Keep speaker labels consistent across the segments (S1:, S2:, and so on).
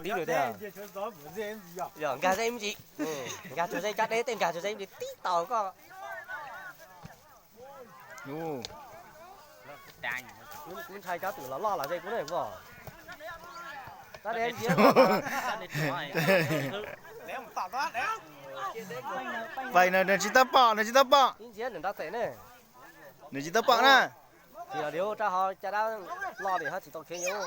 S1: tí nữa thôi à. Giờ gà dây gì? Gà chuột dây chắc đấy tên gà chuột dây gì tí tàu có.
S2: Ồ.
S1: Cũng thay cá từ lo là dây cũng này vỏ. Ta đem giếng.
S2: Vậy là chỉ tập bọ.
S1: Giếng đừng ta thế này.
S2: Nếu chỉ tập bọ nè.
S1: Thì là điều cha họ cha đã lo để họ chỉ tàu kia nhau.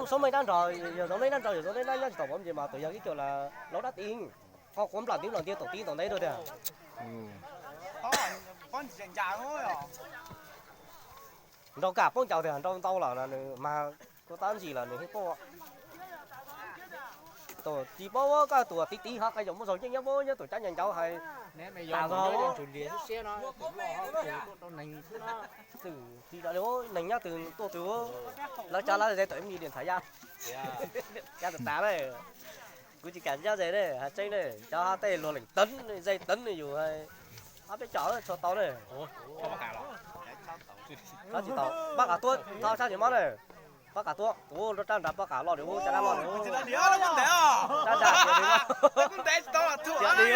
S1: Số mấy năm rồi, giờ số mấy năm rồi, giờ số mấy năm chỉ tàu bấm gì mà tự giờ cái kiểu là nó đã tiền. Có cũng là tiếng tổ tiên tàu đấy thôi à.
S3: con chỉ già thôi à.
S1: Đâu cả phong trào thì hàng trong tàu là mà có tán gì là hết po. Tổ chỉ bao cái tổ tí tí học cái giống một số những bố nhá tổ cha nhận cháu hay
S4: Tao rồi chủ liền xe nó
S1: từ thì đã nếu nành nhá từ tổ từ nó cha là dây tổ em đi điện thoại ra cha từ tá này cứ chỉ cảnh ra dây này hạt chơi này cho tay luôn lỉnh tấn dây tấn này dù hay áp cái chó cho tao này nó chỉ tao bác cả tuốt tao sao chỉ món này bác cả tuốt ô nó trang đạp bác cả lò để cha đã lò để
S3: Chỉ là đĩa nó cũng thế à.
S1: trang đạp để
S3: Nó cũng thế tao là thua
S1: đi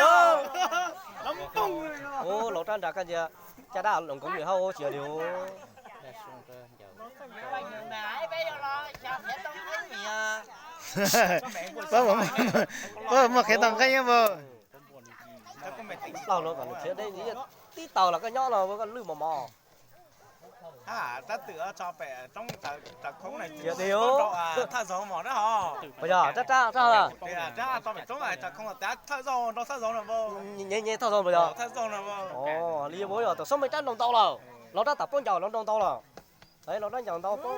S3: lắm bông rồi.
S1: ô lỗ trang đạp cái gì cha đã lồng công việc hao chỉ điều
S2: Vâng, mà cái tầng cái nhá vâng.
S1: tàu nó còn chuyện đây tí tàu là cái nhỏ là với con lươn mò
S3: À, ta tựa cho bẻ trong ta không này.
S1: Chỉ điều
S3: Tha gió mỏ đó hả?
S1: bây giờ cha là
S3: Thì là cha cho bẻ trong này ta không là ta tha gió nó tha gió là vô.
S1: nhẹ thao bây giờ
S3: Tha gió là vô.
S1: ồ lia bố rồi tao sống mấy trăm đồng tàu rồi nó đã tập con chào nó đồng tàu rồi đấy nó đã nhận tàu có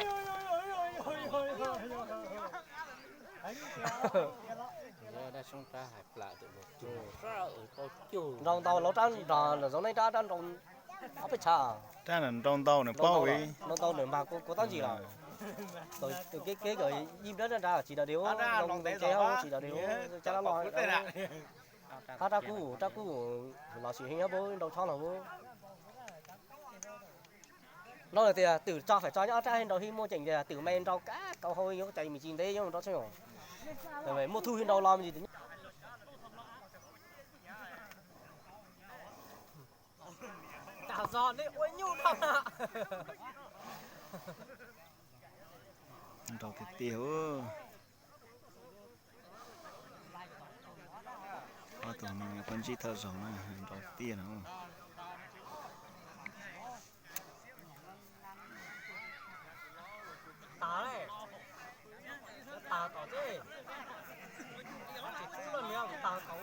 S1: đồng tàu nó trang là giống này trang đồng áp phải trả
S2: Ra là trong tàu này bao ấy.
S1: nó tàu nữa mà có tao gì là rồi từ cái rồi im đó ra chỉ là điều đồng chế không chỉ là điều cha nó lo ta cú nó chỉ hình bố đầu thon là bố nó là thì từ cho phải cho nhá cha đầu khi mua chỉnh thì từ men rau cá câu hôi nó chạy mình chín đấy nhưng mà nó chưa rồi vậy mua thu hiện đầu làm gì thì cả giòn đấy ôi nhu đâu ạ
S2: Đầu thì tiểu. Tụi mình con chỉ thợ giống này, đầu tiên không?
S1: tả này tả tỏ chứ chỉ chút lần nữa tả cậu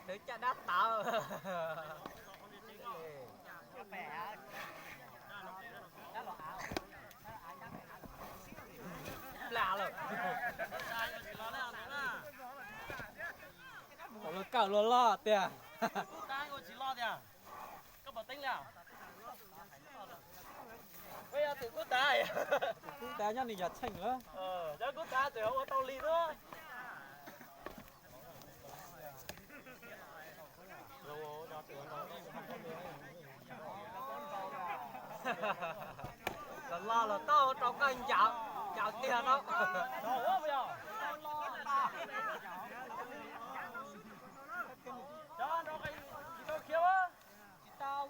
S1: thế cha đắt tao lạ rồi nó cả lo tiền chỉ lo tiền các bạn tính nào bây giờ tự cút tài cút tài nhá thì nhặt thành nữa chắc cút tài thì không có tàu lì nữa là lo là tao trong cái chào tiền đó đâu bây giờ cho nó cái tao kia á tao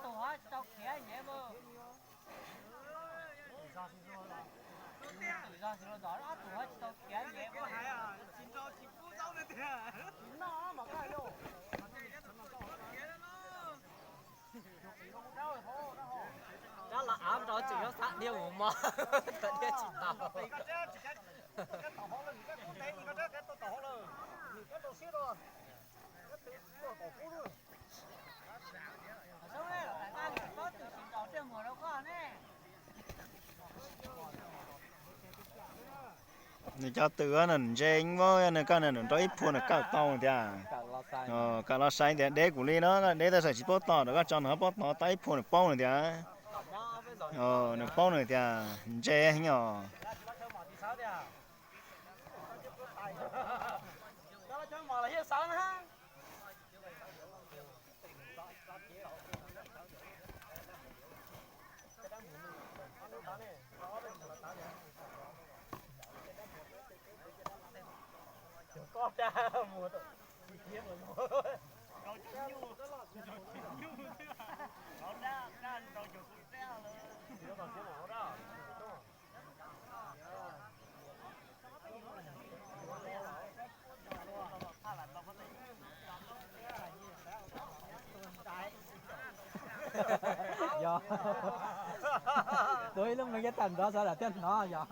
S1: tao hỏi tao kia nhé mà ra thì nó giỏi tao hỏi tao kia nhé mà xin cho chị phú giáo được tiền nó
S4: 天五毛，等天几毛。
S2: này cho tựa nè dây với nè cái này nó ít phun là cao tao thì à cái lo sai thì để của nó để ta sẽ chỉ bớt tao đó cho nó bớt nó tay phun là bao này thì à nó bao này thì à dây nhỏ
S1: có cha mùa đó đi kiếm rồi mùa rồi nó ra ra rồi chụp ra rồi nó còn cái mỏ đó
S4: Dạ. Tôi lúc mấy cái tầng đó sao là tên nó dạ.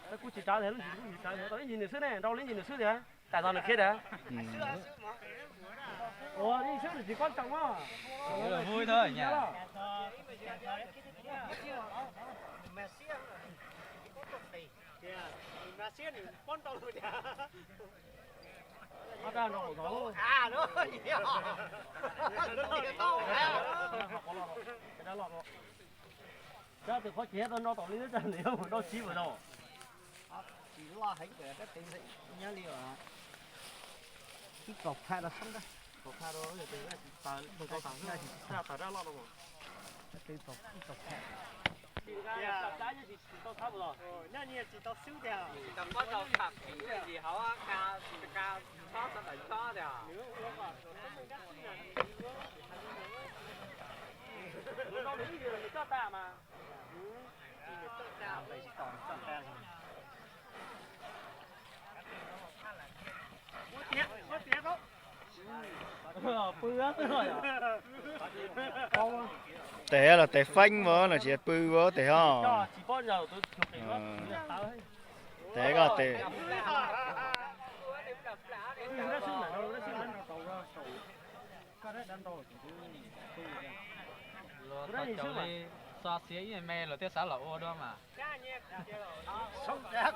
S5: cái cú chỉ trả thế nó chỉ trả thế, tao nhìn được xứ này, đâu lấy nhìn được xứ đấy, tại sao được kia đấy? Ủa, đi xứ thì chỉ quan trọng á.
S4: Là vui thôi nhỉ.
S5: Nó ra nó nó.
S1: à nữa gì đó
S5: Cái đó lọt rồi. Đó từ khó chế nó tỏ lý nó chân nếu mà nó chí vào đâu.
S1: chỉ lo thấy cái tiền gì nhớ liều à cái cọc khai là xong đó
S5: Cột tha đó rồi từ cái tờ từ câu tảng ra thì tờ ra lọt rồi.
S1: cái cọc khai
S5: Thì ra tập trái thì tao thắp rồi.
S3: Nhá nhỉ chỉ tao xíu đèo.
S1: tầm bắt đầu thập cái gì hả ca sáu tầm bảy sáu đèo
S5: Nó lấy gì rồi cho ta mà.
S2: té là té phanh vỡ là chỉ bự vỡ té ho
S5: Chỉ có giờ tôi chụp để nó tao hết.
S2: té cái té
S5: Nó xin mà nó xin mà tàu ra sầu. Cái đấy đâm đầu.
S4: Rồi tao cháu đi xóa xía như mẹ rồi tiếc sao là ô đó mà.
S3: Sống đẹp.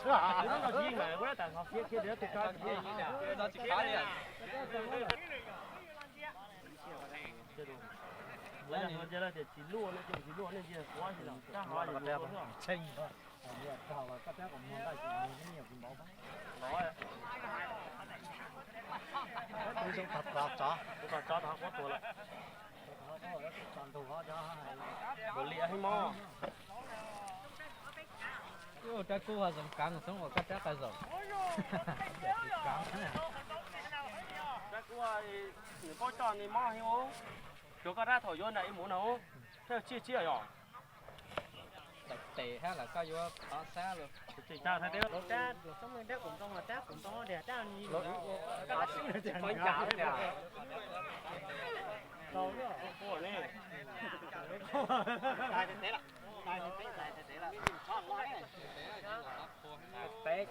S5: Nó là gì mà cái tảng học kia để tôi cho gì nè.
S4: Nó chỉ khá đi à.
S5: Bây giờ là chỉ lúa nó chỉ lúa nên chỉ quá gì đâu. Ra hoa gì đâu.
S4: Chênh thôi. Tao là các bé còn muốn lại chỉ nhiều cái máu.
S5: Nói.
S4: Tôi sống thật là chó.
S5: Tôi cho nó có tuổi lại.
S4: Toàn thủ họ cho hay.
S5: Bữa lịa hay mò.
S4: Ủa trái cua dòng cắn sống ở các trái cái dòng.
S5: Cái cua thì có tròn thì mò hay không? Chỗ cái ra thổi vô này muốn nào? Thế chia rồi.
S4: Tệ hay là coi vô có xa luôn.
S5: Chỉ cha thấy đấy.
S3: Cha, sống người ta cũng trong là cha cũng trong để cha như.
S1: quan trọng nè
S5: Đâu nữa? Cô này.
S1: đây thế là đây thế là tết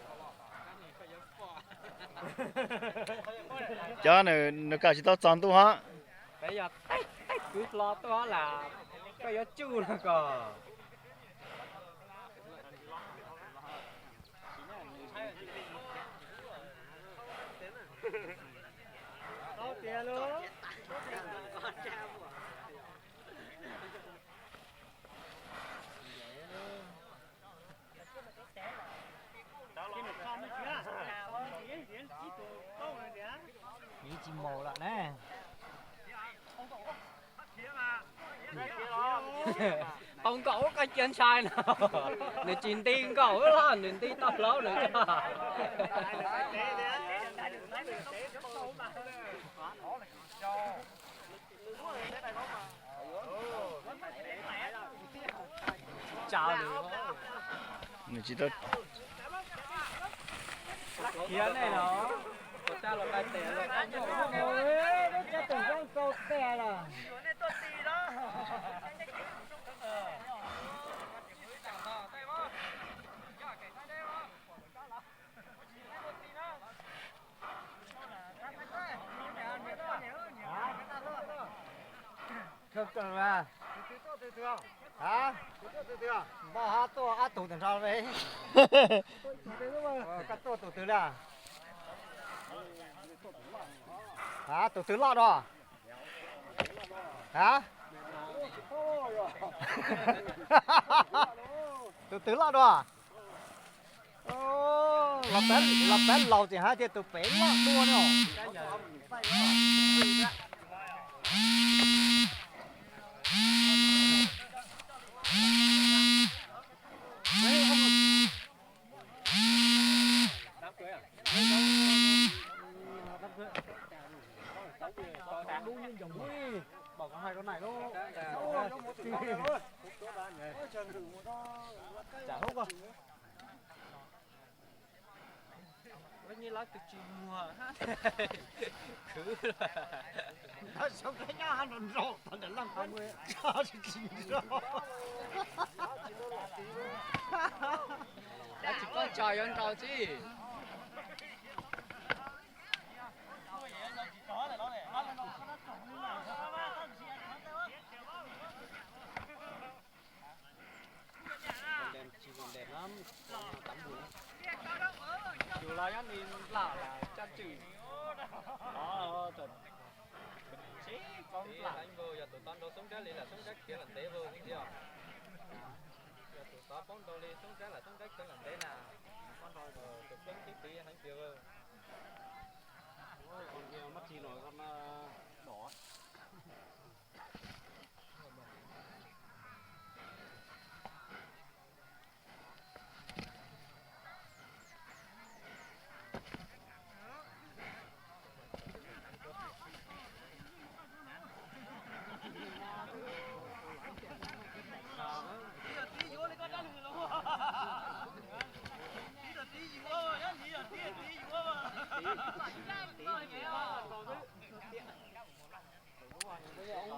S2: cho nó cả chỉ tao chọn tu hả
S4: Bây giờ cứ lo đó là cái gió chu là cò.
S3: Có tiền luôn.
S4: Nghĩ chim mồ lại nè. Không có cái chân sai nào. Nếu chín tiền có là nên tí tao lâu nữa cho. Chào được.
S2: người chỉ tao
S4: Kia này nó. Có cha là cái tè là. Ôi, nó cha từng con câu tè là. Thật là hả? Bao há to á tủ từ sao vậy? Cắt to tủ từ là hả? Tủ từ lọt đó hả? Tủ từ lọt đó là bé lầu thì hả? Thì tủ bé lọt đua nữa. Bảo có hai con này luôn. Chả hút à? Nó như lá từ chim mùa ha. Cứ nó sống cái nhà nó rộ, nó để làm con người cho chỉ rộ. Đã chỉ có trời ăn trâu chứ. Đẹp lắm, tắm bùn. Dù là nhá thì lạ là chăn chữ. Đó, thật. Chế con lạ.
S6: Anh vô giờ tụi con đâu sống trái là sống trái kia là té vô cái gì à? Giờ tụi con phóng đâu đi sống trái là sống trái kia là té nè. Con rồi tụi con tiếp đi anh kia ơi.
S5: Con kia mắt chi nổi con đỏ.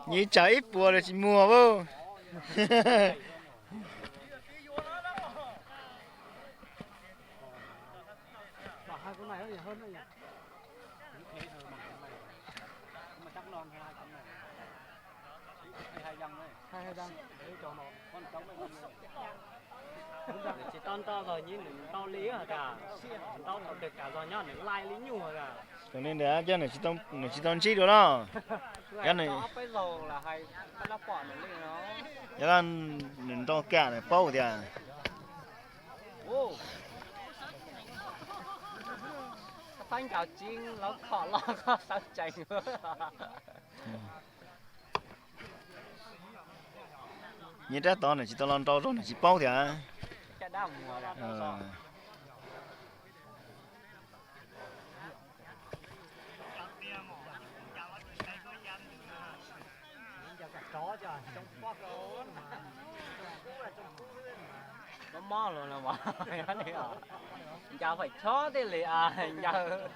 S2: Như chả ít bùa là chỉ mùa vô.
S4: Bảo hai con này nó gì hơn đấy nhỉ? Mà chắc non hai con này. Hai dăng đấy. Hai dăng để cho nó con trống này. Chỉ tao rồi như tao lý hả cả. Tao được cả rồi nhá, nó lai lý nhủ hả cả.
S2: Cho nên để cho này chỉ tông chi được đó. Cái này
S4: Bây giờ là hay nó bỏ nó lên nó.
S2: cái là mình to cả này bao thì à.
S4: Phanh cào chiên nó khó lo khó sao chạy nữa.
S2: Như thế to này chỉ tao làm to rồi này chỉ bao thì à.
S4: Cái đau mùa là nó chó chứ trong quá cấu có mò luôn là mà cái này à giờ phải chó thế lì à giờ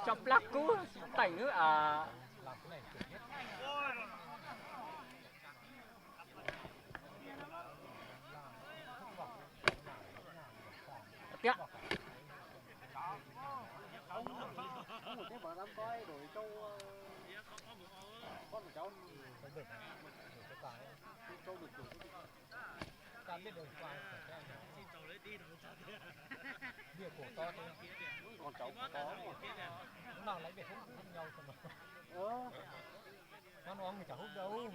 S4: chọc lắc cú tẩy nữa à tiếc ta biết được vài việc của to thôi con cháu có lúc nào lấy việc hút nhau xong rồi nó ông chả hút đâu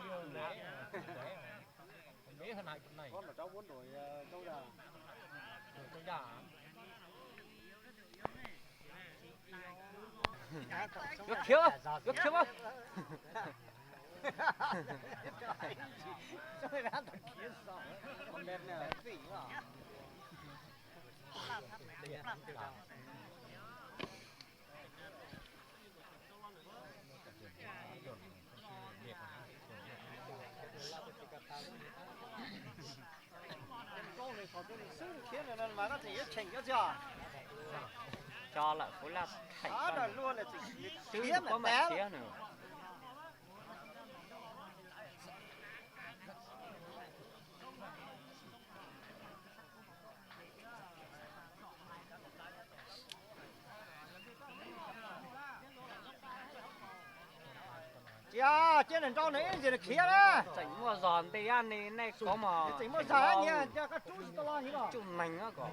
S4: bé hơn hai con này con là cháu muốn đổi châu già Gấp khiếu không? Con đen này gì hả? Câu này có cái sướng khiến là mà nó chỉ chỉnh cái chưa? Cho lại phối là thành đó luôn là chỉ có mà nữa
S2: trên đền trâu này gì là kia đó
S4: chỉnh mua giòn thì ăn thì này có mà
S2: chỉ mua giá nha cho các chú to lo như nào
S4: chú nành á có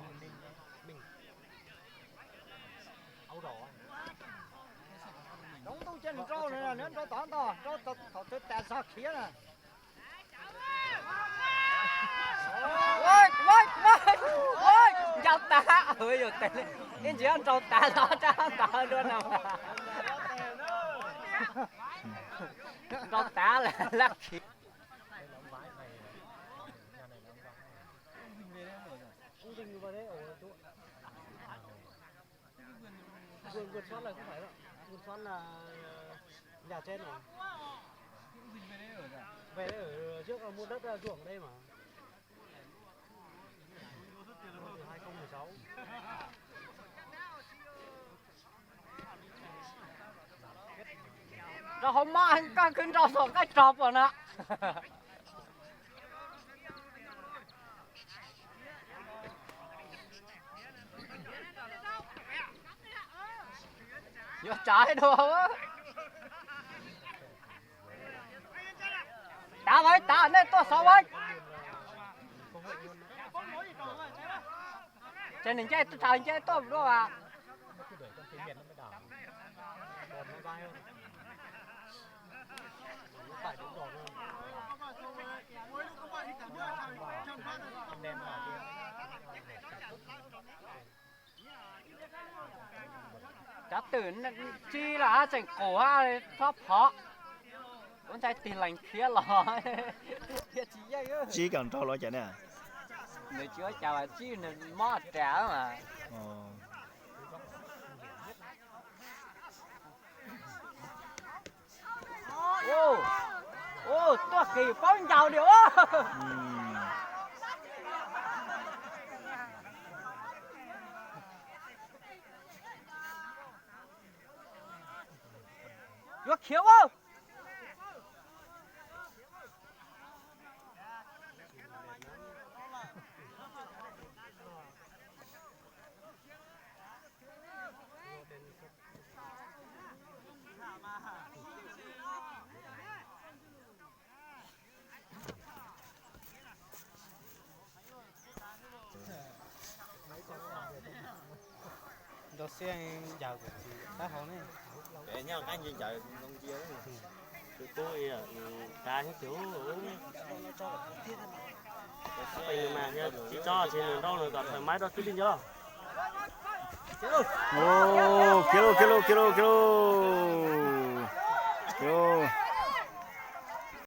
S2: đóng tu trên đền trâu này là nếu trâu tỏn to trâu thọ tới tạt sao kia nè
S4: ôi cháu tá ơi rồi tên em chỉ ăn trâu tá đó cháu tá luôn nào trâu tá là lắc khí
S5: vườn xoắn là không phải đâu, vườn xoắn là nhà trên rồi. Về đấy ở trước mua đất ruộng đây mà. 2016.
S4: rồi hôm mai anh conขึ้นtrò sổ cái trọp rồi nè vô trái đồ á đá với đá này tôi sao với trên này chơi tôi chào chơi tôi đúng không ạ chắc tưởng chi là chỉnh cổ ha pháp họ con trai tiền lành kia lò
S2: chỉ cần trâu lo chạy nè
S4: người chưa chào là chi là mò trẻ mà ô tôi kỳ phong giàu điều vô khiếu không
S5: Đồ xe giàu của chị ta hóng này.
S3: Để nhau cái gì trời không chia đó. Tôi cá hết thiếu bây mà nha chỉ cho trên đường đâu rồi còn thoải mái đó cứ đi nhớ
S2: ô kilo